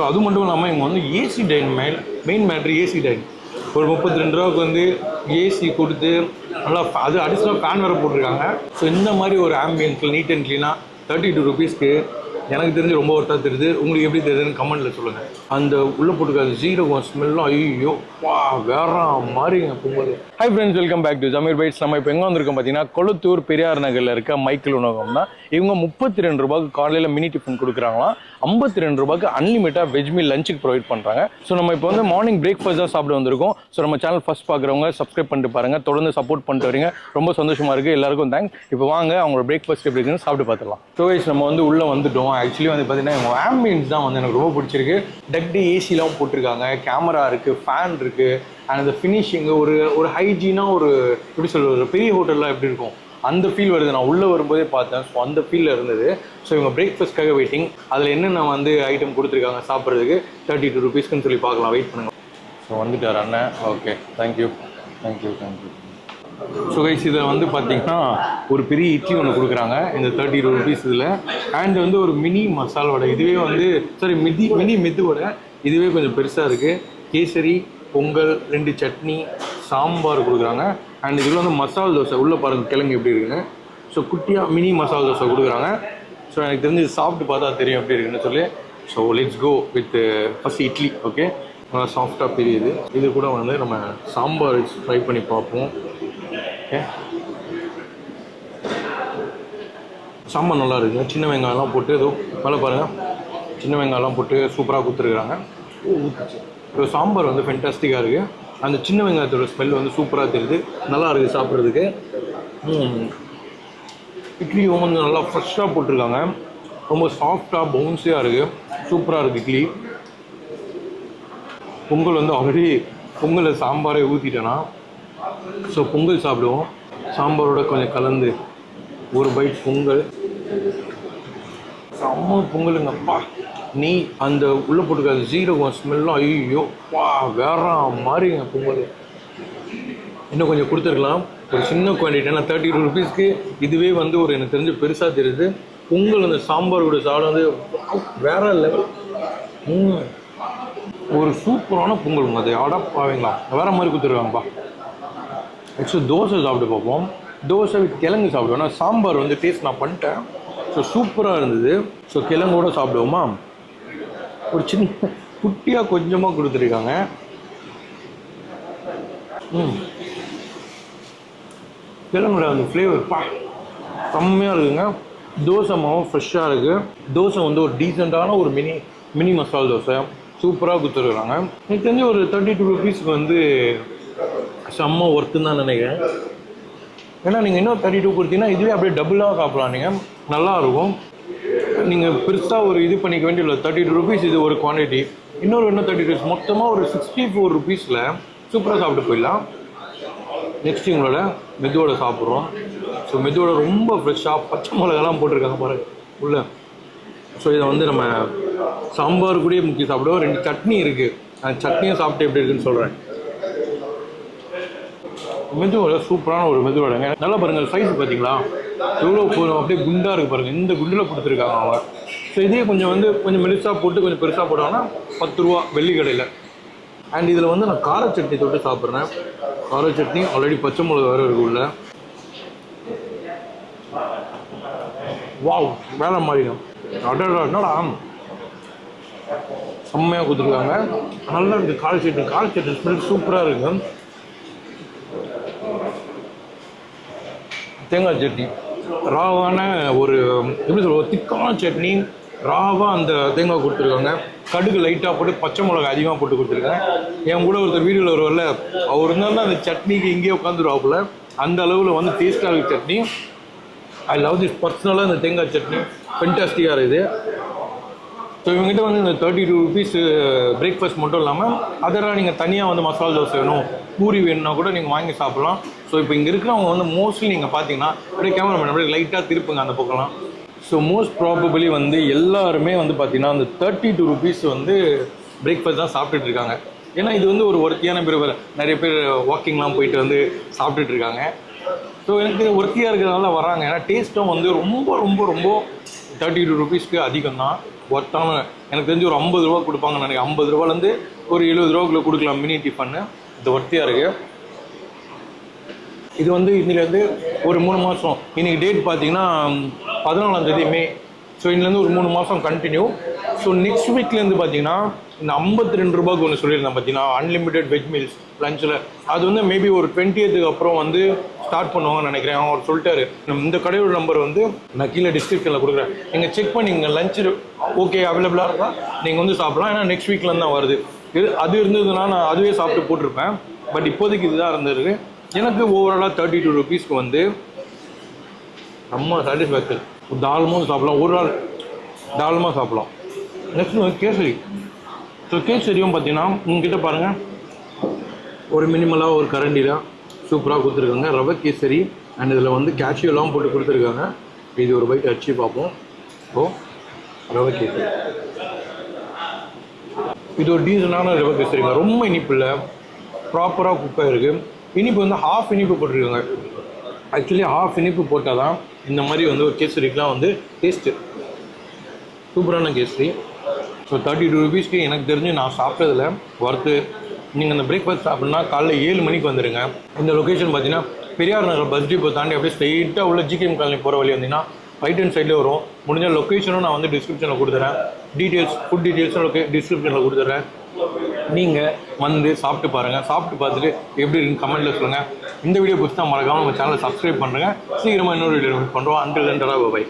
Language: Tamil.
ஸோ அது மட்டும் இல்லாமல் இவங்க வந்து AC time main matter AC time ஒரு 32 ரூபாய்க்கு வந்து ஏசி கொடுத்து நல்லா அது அடிஷ்னலாக ஃபேன் வேறு போட்டிருக்காங்க. ஸோ இந்த மாதிரி ஒரு ஆம்பியன்ஸில் நீட் அண்ட் க்ளீனாக 32 ருபீஸ்க்கு எனக்கு தெரிஞ்சு ரொம்ப ஒர்த்தாக தெரியுது. உங்களுக்கு எப்படி தெரியுதுன்னு கமெண்ட்டில் சொல்லுங்கள். அந்த உள்ளே போட்டுருக்காது ஜீரகம் ஸ்மெல்லாம் ஐயோ வா வேற மாதிரிங்க Pongal. Hi friends, welcome back to Jameer bites. நம்ம இப்போ எங்கே வந்திருக்கோம் பார்த்தீங்கன்னா கொளத்தூர் பெரியார் நகரில் இருக்க மைக்கேல் உணவகம் தான். இவங்க 32 ரூபாய்க்கு காலையில் மினி டிஃபன் கொடுக்குறாங்களாம். 52 ரூபாய்க்கு அன்லிமிட்டாக வெஜ் மீல் லஞ்சுக்கு ப்ரொவைட் பண்ணுறாங்க. ஸோ நம்ம இப்போ வந்து மார்னிங் பிரேக்ஃபாஸ்ட் தான் சாப்பிட வந்திருக்கோம். ஸோ நம்ம சேனல் ஃபஸ்ட் பார்க்குறவங்க சப்ஸ்கிரைப் பண்ணிட்டு பாருங்கள், தொடர்ந்து சப்போர்ட் பண்ணிட்டு வரீங்க, ரொம்ப சந்தோஷமாக இருக்குது. எல்லாருக்கும் தேங்க்ஸ். இப்போ வாங்க அவங்களோட பிரேக்ஃபாஸ்ட் எப்படி இருக்குன்னு சாப்பிட்டு பார்த்துக்கலாம். ஸோ கைஸ் நம்ம வந்து உள்ளே வந்துட்டோம். ஆக்சுவலி வந்து பார்த்தீங்கன்னா இவங்க ஆம்பியன்ஸ் தான் வந்து எனக்கு ரொம்ப பிடிச்சிருக்கு. டக்டி ஏசிலாம் போட்டிருக்காங்க, கேமரா இருக்குது, ஃபேன் இருக்குது, அண்ட் அந்த ஃபினிஷிங்கு ஒரு ஹைஜீனாக ஒரு எப்படி சொல்கிறது, ஒரு பெரிய ஹோட்டல்லாம் எப்படி இருக்கும் அந்த ஃபீல் வருது. நான் உள்ளே வரும்போதே பார்த்தேன். ஸோ அந்த ஃபீலில் இருந்தது. ஸோ இவங்க பிரேக்ஃபாஸ்ட்காக வெயிட்டிங். அதில் என்னென்ன வந்து ஐட்டம் கொடுத்துருக்காங்க சாப்பிட்றதுக்கு 32 ருபீஸ்க்குன்னு சொல்லி பார்க்கலாம். வெயிட் பண்ணுங்கள். ஸோ வந்துட்டார் அண்ணன். Okay, thank you. ஸோ கைஸ் இதில் வந்து பார்த்தீங்கன்னா ஒரு பெரிய இட்லி ஒன்று கொடுக்குறாங்க இந்த 32 ருபீஸ் இதில். அண்ட் வந்து ஒரு மினி மசால் வடை, இதுவே வந்து மினி மெது வடை, இதுவே கொஞ்சம் பெருசாக இருக்குது. கேசரி, பொங்கல், 2 சட்னி, சாம்பார் கொடுக்குறாங்க. அண்ட் இதில் வந்து மசால் தோசை உள்ளே பாருங்கள் கிழங்கு எப்படி இருக்குன்னு. ஸோ குட்டியாக மினி மசால் தோசை கொடுக்குறாங்க. ஸோ எனக்கு தெரிஞ்சு சாப்பிட்டு பார்த்தா தெரியும் எப்படி இருக்குன்னு சொல்லி. So let's go with first idli. Okay, நல்லா சாஃப்டாக பெரியுது. இது கூட வந்து நம்ம சாம்பார் ட்ரை பண்ணி பார்ப்போம். ஓகே, சாம்பார் நல்லா இருக்குங்க. சின்ன வெங்காயம்லாம் போட்டு ஏதோ மேலே பாருங்கள், சின்ன வெங்காயம்லாம் போட்டு சூப்பராக கொடுத்துருக்குறாங்க. ஸோ சாம்பார் வந்து ஃபென்டாஸ்டிக்காக இருக்குது. அந்த சின்ன வெங்காயத்தோட ஸ்மெல் வந்து சூப்பராக தெரியுது, நல்லா இருக்குது சாப்பிட்றதுக்கு. இட்லியும் வந்து நல்லா ஃப்ரெஷ்ஷாக போட்டிருக்காங்க, ரொம்ப சாஃப்டாக பவுன்ஸியாக இருக்குது, சூப்பராக இருக்குது இட்லி. பொங்கல் வந்து ஆல்ரெடி பொங்கலை சாம்பாரை ஊற்றிட்டேன்னா, ஸோ பொங்கல் சாப்பிடுவோம். சாம்பாரோட கொஞ்சம் கலந்து ஒரு பைட் பொங்கல், செம்ம பொங்கலுங்கப்பா. நீ அந்த உள்ளே போட்டுக்காது ஜீரகம் ஸ்மெல்லாம் ஐயோ வா வேற மாதிரிங்க பொங்கல். இன்னும் கொஞ்சம் கொடுத்துருக்கலாம், ஒரு சின்ன குவான்டிட்டி. ஏன்னா 32 ருபீஸ்க்கு இதுவே வந்து ஒரு எனக்கு தெரிஞ்சு பெருசாக தெரியுது. பொங்கல் அந்த சாம்பார் கூட சாப்பிட வந்து வேற லெவல். ஒரு சூப்பரான பொங்கல். அது அடப்பாவீங்களா வேறு மாதிரி கொடுத்துருக்காங்கப்பா. நெக்ஸ்ட்டு தோசை சாப்பிட்டு பார்ப்போம். தோசை வித் கிழங்கு சாப்பிடுவோம். ஆனால் சாம்பார் வந்து டேஸ்ட் நான் பண்ணிட்டேன். ஸோ சூப்பராக இருந்தது. ஸோ கிழங்கோட சாப்பிடுவோமா. ஒரு சின்ன குட்டியாக கொஞ்சமாக கொடுத்துருக்காங்க. கிழங்குல அந்த ஃப்ளேவர் செம்மையாக இருக்குங்க. தோசை மாவும் ஃப்ரெஷ்ஷாக இருக்குது. தோசை வந்து ஒரு டீசெண்டான ஒரு மினி மசால் தோசை சூப்பராக கொடுத்துருக்குறாங்க. எனக்கு தெரிஞ்சு ஒரு 32 ருபீஸ்க்கு வந்து செம்ம ஒர்த்துன்னு தான் நினைக்கிறேன். ஏன்னா நீங்கள் இன்னும் 32 கொடுத்தீங்கன்னா இதுவே அப்படியே டபுளாக சாப்பிட்லாம். நீங்கள் நல்லாயிருக்கும். நீங்கள் பெருசாக ஒரு இது பண்ணிக்க வேண்டிய 32 ருபீஸ் இது ஒரு குவான்டிட்டி. இன்னும் 32 ருபீஸ் மொத்தமாக ஒரு 64 ருபீஸில் சூப்பராக சாப்பிட்டு போயிடலாம். நெக்ஸ்ட் இவங்களோட மெதுவோட சாப்பிட்றோம். ஸோ மெதுவோட ரொம்ப ஃப்ரெஷ்ஷாக பச்சை மிளகாலாம் போட்டிருக்காங்க பாருங்கள் உள்ள. ஸோ இதை வந்து நம்ம சாம்பார் கூடயே முக்கிய சாப்பிடுவோம். 2 சட்னி இருக்குது, அந்த சட்னியும் சாப்பிட்டு எப்படி இருக்குன்னு சொல்கிறேன். மெதுவோட சூப்பரான ஒரு மெதுவோடங்க. நல்லா பாருங்கள் சைஸ் பார்த்தீங்களா எவ்வளோ போதும், அப்படியே குண்டாக இருக்குது பாருங்கள். இந்த குண்டில் கொடுத்துருக்காங்க அவங்க. ஸோ இதே கொஞ்சம் மெலிசாக போட்டு கொஞ்சம் பெருசாக போட்டாங்கன்னா 10 ரூபா வெள்ளி கடையில். அண்ட் இதில் வந்து நான் கார சட்னி தொட்டு சாப்பிட்றேன். கார சட்னி ஆல்ரெடி பச்சை மிளகா வேறு இருக்கு உள்ள. வாவ் வேலை மாறிடும். என்னடா செம்மையாக கொடுத்துருக்காங்க. நல்லா இருக்குது கார சட்னி ஸ்மெல் சூப்பராக இருக்குது. தேங்காய் சட்னி ராவான ஒரு எப்படி சொல்லுவோம், திக்கான சட்னி. ராவாக அந்த தேங்காய் கொடுத்துருக்காங்க. கடுகு லைட்டாக போட்டு பச்சை மிளகா அதிகமாக போட்டு கொடுத்துருக்கேன். என் கூட ஒருத்தர் வீடியோவில் வருவார்ல, அவர் இருந்தாலும் அந்த சட்னிக்கு இங்கேயே உட்காந்துருவாப்புல. அந்த அளவில் வந்து டேஸ்ட்டாக இருக்குது சட்னி. ஐ லவ் திஸ் பர்சனலாக இந்த தேங்காய் சட்னி ஃபென்டாஸ்டிக்காக இருக்குது. ஸோ இவங்ககிட்ட வந்து இந்த 32 ருபீஸ் பிரேக்ஃபாஸ்ட் மட்டும் இல்லாமல் அதெல்லாம் நீங்கள் தனியாக வந்து மசாலா தோசை வேணும், பூரி வேணும்னா கூட நீங்கள் வாங்கி சாப்பிட்லாம். ஸோ இப்போ இங்கே இருக்கிறவங்க வந்து மோஸ்ட்லி நீங்கள் பார்த்தீங்கன்னா அப்படியே கேமராமேன் அப்படியே லைட்டாக திருப்புங்க அந்த பக்கம்லாம். ஸோ மோஸ்ட் ப்ராபபிளி வந்து எல்லாருமே வந்து பார்த்தீங்கன்னா அந்த 32 ருபீஸ் வந்து பிரேக்ஃபாஸ்ட் தான் சாப்பிட்டுட்டு இருக்காங்க. ஏன்னா இது வந்து ஒரு ஒர்த்தியான பேர், நிறைய பேர் வாக்கிங்லாம் போயிட்டு வந்து சாப்பிட்டுட்டு இருக்காங்க. ஸோ எனக்கு ஒர்த்தியாக இருக்கிறதுனால வராங்க. ஏன்னா டேஸ்ட்டும் வந்து ரொம்ப ரொம்ப ரொம்ப 32 ருபீஸ்க்கு அதிகம் தான், ஒர்த்தான. எனக்கு தெரிஞ்சு ஒரு 50 ரூபா கொடுப்பாங்கன்னு நினைக்கிறேன். 50 ரூபாலேருந்து ஒரு 70 ரூபாக்குள்ளே கொடுக்கலாம் மினி டிஃபன்னு. இது ஒர்த்தியாக இருக்குது. இது வந்து இதுலேருந்து ஒரு 3 மாதம், இன்றைக்கி டேட் பார்த்தீங்கன்னா 14ஆம் தேதி மே. ஸோ இதுலேருந்து ஒரு 3 மாதம் கண்டினியூ. ஸோ நெக்ஸ்ட் வீக்லேருந்து பார்த்தீங்கன்னா இந்த 52 ரூபாய்க்கு ஒன்று சொல்லியிருந்தேன் பார்த்தீங்கன்னா, அன்லிமிட்டெட் வெஜ் மீல்ஸ் லஞ்சில். அது வந்து மேபி ஒரு 20th அப்புறம் வந்து ஸ்டார்ட் பண்ணுவாங்கன்னு நினைக்கிறேன். அவர் சொல்லிட்டாரு. இந்த கடையோட நம்பர் வந்து நான் கீழே டிஸ்கிரிப்ஷனில் கொடுக்குறேன். நீங்கள் செக் பண்ணிங்க, லஞ்சு ஓகே அவைலபிளாக இருந்தால் நீங்கள் வந்து சாப்பிட்லாம். ஏன்னா நெக்ஸ்ட் வீக்லேருந்து தான் வருது. அது இருந்ததுன்னா நான் அதுவே சாப்பிட்டு போட்டிருப்பேன். பட் இப்போதைக்கு இதுதான் இருந்தது. எனக்கு ஓவராலாக 32 ருபீஸ்க்கு வந்து ரொம்ப சாட்டிஸ்ஃபேக்ஷன். தாராளமாக சாப்பிடலாம், ஒரு நாள் தாராளமாக சாப்பிடலாம். நெக்ஸ்ட் வந்து கேசரி. ஸோ கேசரியும் பார்த்தீங்கன்னா உங்ககிட்ட பாருங்கள், ஒரு மினிமலாக ஒரு கரண்டியில் சூப்பராக கொடுத்துருக்காங்க. ரவை கேசரி அண்ட் இதில் வந்து கேஷ்யூலாம் போட்டு கொடுத்துருக்காங்க. இது ஒரு பைட் அடிச்சு பார்ப்போம். ஸோ ரவை கேசரி இது ஒரு டீசனான ரவை கேசரிங்க. ரொம்ப இனிப்பு இல்லை, ப்ராப்பராக குக்காக இருக்குது. இனிப்பு வந்து ஹாஃப் இனிப்பு போட்டிருக்காங்க. ஆக்சுவலி ஹாஃப் இனிப்பு போட்டால் தான் இந்த மாதிரி வந்து ஒரு கேசரிக்கெலாம் வந்து டேஸ்ட்டு. சூப்பரான கேசரி. ஸோ 32 ருபீஸ்க்கு எனக்கு தெரிஞ்சு நான் சாப்பிட்டதில் ஒர்த்து. நீங்கள் இந்த பிரேக்ஃபாஸ்ட் சாப்பிட்னா காலைல 7 மணிக்கு வந்துடுங்க. இந்த லொக்கேஷன் பார்த்தீங்கன்னா பெரியார் நகர் பஸ் டிப்போ தாண்டி அப்படியே ஸ்ட்ரெயிட்டாக உள்ள ஜிகேஎம் காலனி போகிற வழி வந்தீங்கன்னா ரைட் ஹேண்ட் சைடில் வரும். முடிஞ்ச லொக்கேஷனும் நான் வந்து டிஸ்கிரிப்ஷனில் கொடுத்துறேன். டீட்டெயில்ஸ், ஃபுட் டீட்டெயில்ஸும் டிஸ்கிரிப்ஷனில் கொடுத்துட்றேன். நீங்கள் வந்து சாப்பிட்டு பாருங்கள். சாப்பிட்டு பார்த்துட்டு எப்படி இருக்குன்னு கமெண்ட்டில் சொல்லுங்கள். இந்த வீடியோ பிடிச்சா மறக்காமல் நம்ம சேனலை சப்ஸ்கிரைப் பண்ணுறேங்க. சீக்கிரமாக இன்னொரு வீடியோ பண்ணுறோம். Until then tata by.